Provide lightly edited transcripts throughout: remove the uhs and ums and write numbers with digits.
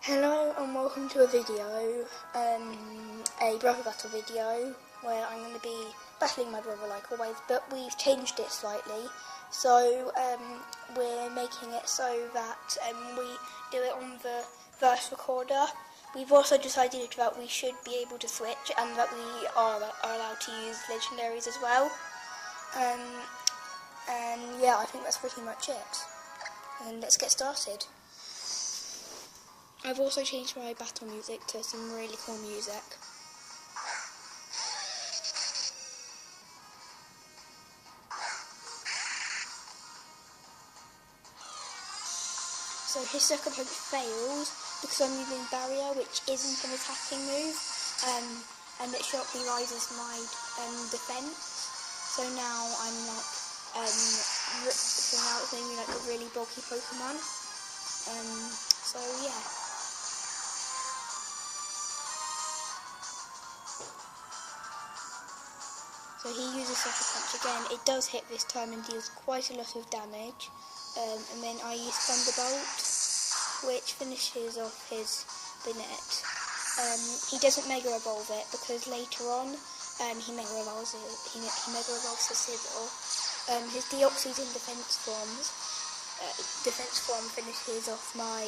Hello and welcome to a video, a brother battle video, where I'm going to be battling my brother like always, but we've changed it slightly. So we're making it so that we do it on the verse recorder. We've also decided that we should be able to switch and that we are allowed to use legendaries as well. And yeah, I think that's pretty much it. And let's get started. I've also changed my battle music to some really cool music. So his second punch fails because I'm using barrier, which isn't an attacking move, and it sharply rises my defense. So now I'm like, so now it's making me like a really bulky Pokemon. So yeah. So he uses Sucker Punch again. It does hit this time and deals quite a lot of damage. And then I use Thunderbolt, which finishes off his Binet. He doesn't Mega Evolve it because later on he Mega Evolves to Sizzle. His Deoxys in defense form finishes off my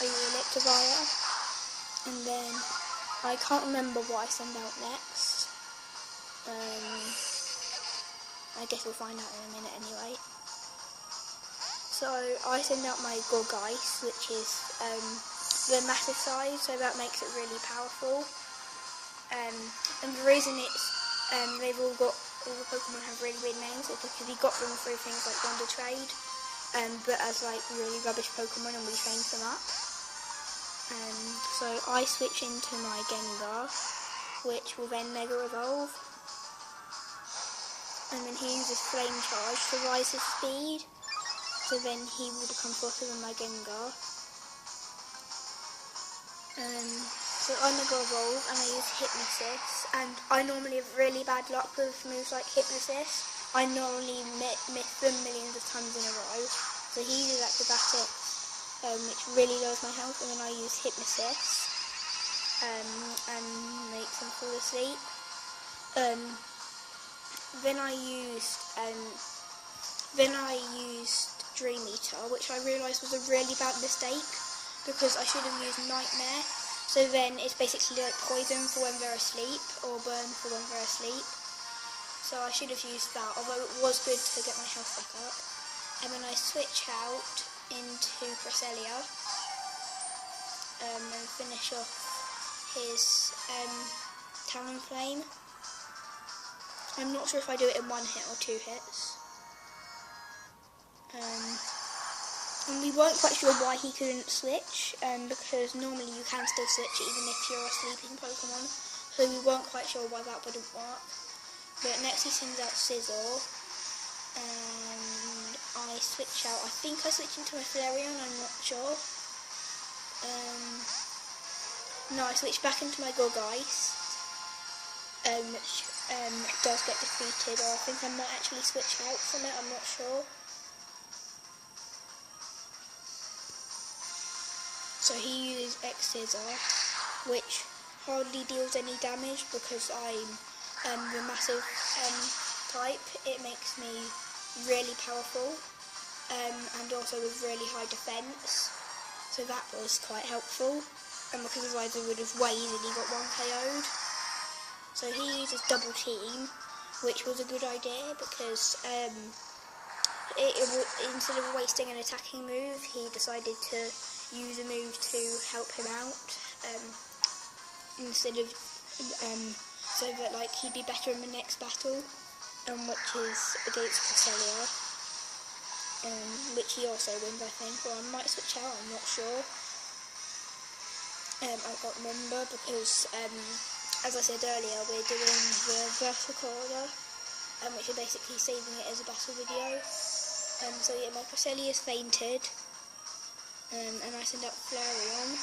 Electivire. And then I can't remember what I send out next. I guess we'll find out in a minute anyway. So I send out my Gorgeist, which is the massive size, so that makes it really powerful. And the reason it's all the Pokemon have really weird names is because we got them through things like Wonder Trade, but as like really rubbish Pokemon, and we trained them up. So I switch into my Gengar, which will then Mega Evolve. And then he uses Flame Charge to rise his speed, so then he will become faster than my Gengar. So I Mega Evolve and I use Hypnosis, and I normally have really bad luck with moves like Hypnosis. I normally miss them millions of times in a row. So he uses Acrobatics, which really lowers my health, and then I use Hypnosis and makes him fall asleep. Then I used Dream Eater, which I realised was a really bad mistake because I should have used Nightmare. So then it's basically like poison for when they're asleep, or burn for when they're asleep. So I should have used that, although it was good to get my health back up. And then I switch out into Cresselia and finish off his Talonflame. I'm not sure if I do it in one hit or two hits. And we weren't quite sure why he couldn't switch, because normally you can still switch even if you're a sleeping Pokemon. So we weren't quite sure why that wouldn't work. But next he sends out Sizzle, and I switch out. I think I switch into my Flarion, I'm not sure. No, I switch back into my Gorgeist, which does get defeated, or I think I might actually switch out from it, I'm not sure. So he uses X-Scissor, which hardly deals any damage because I'm the massive type. It makes me really powerful, and also with really high defense, so that was quite helpful, and because otherwise I would have way easily got one KO'd. So he uses Double Team, which was a good idea because instead of wasting an attacking move, he decided to use a move to help him out, instead of so that like he'd be better in the next battle, which is against Cresselia, which he also wins, I think, or I might switch out, I'm not sure. I can't remember because as I said earlier, we're doing the verse recorder, which is basically saving it as a battle video. So yeah, my Cresselia's fainted, and I send out Flarion,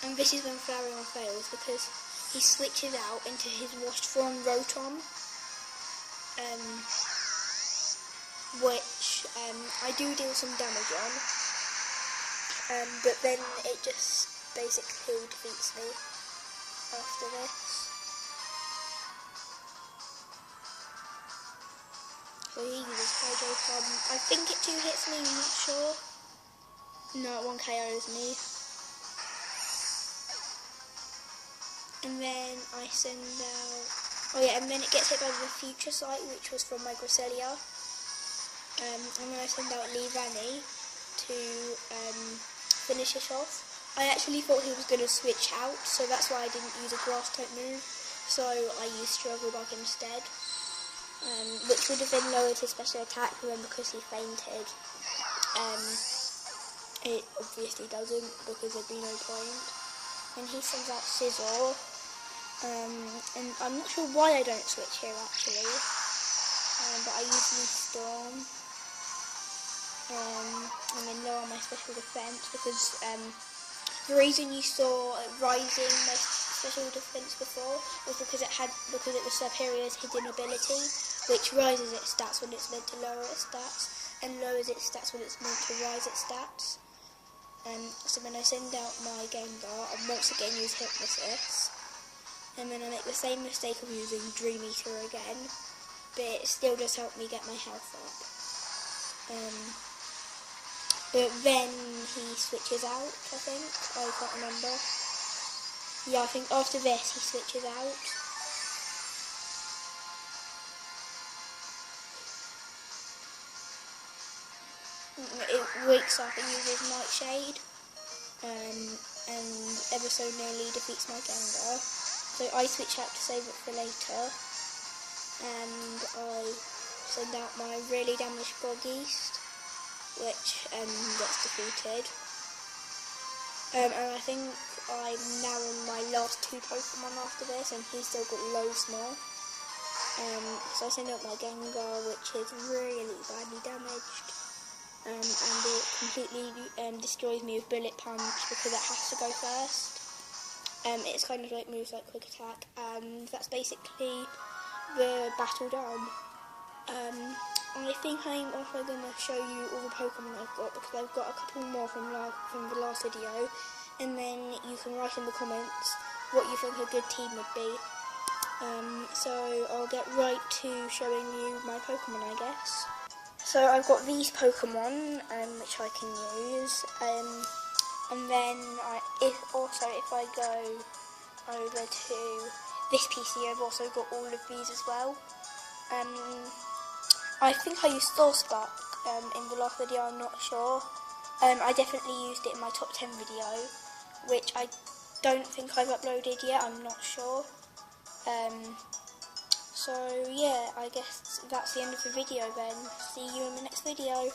and this is when Flarion fails because he switches out into his washed form Rotom, which I do deal some damage on, but then it just basically defeats me after this. So he uses Hydro Pump. I think it 2 hits me, I'm not sure. No, it 1 KOs me. And then I send out... Oh yeah, and then it gets hit by the Future Sight, which was from my Gracilia. And then I send out Leavanny to finish it off. I actually thought he was going to switch out, so that's why I didn't use a grass type move. So I used Struggle Bug instead, which would have been lowered his special attack, but then because he fainted, it obviously doesn't, because there'd be no point. And he sends out Scizor, and I'm not sure why I don't switch here actually, but I usually Storm, and then lower my special defense, because the reason you saw it rising my special defense before was because it was Serperior's hidden ability, which rises its stats when it's meant to lower its stats, and lowers its stats when it's meant to rise its stats. So when I send out my Gengar, I once again use Hypnosis, and then I make the same mistake of using Dream Eater again, but it still does help me get my health up. But then he switches out, I think. I can't remember. Yeah, I think after this he switches out. It wakes up and uses Nightshade, and ever so nearly defeats my Gengar. So I switch out to save it for later, and I send out my really damaged Gogeist, which gets defeated. And I think I'm now on my last 2 Pokemon after this, and he's still got loads more. So I send out my Gengar, which is really badly damaged, and it completely destroys me with Bullet Punch because it has to go first. It's kind of like moves like Quick Attack, and that's basically the battle done. I think I'm also going to show you all the Pokemon I've got, because I've got a couple more from the last video, and then you can write in the comments what you think a good team would be. So I'll get right to showing you my Pokemon, I guess. So I've got these Pokemon, which I can use, and then if I go over to this PC, I've also got all of these as well. I think I used Thornspark in the last video, I'm not sure. I definitely used it in my top 10 video, which I don't think I've uploaded yet, I'm not sure. So yeah, I guess that's the end of the video then. See you in the next video.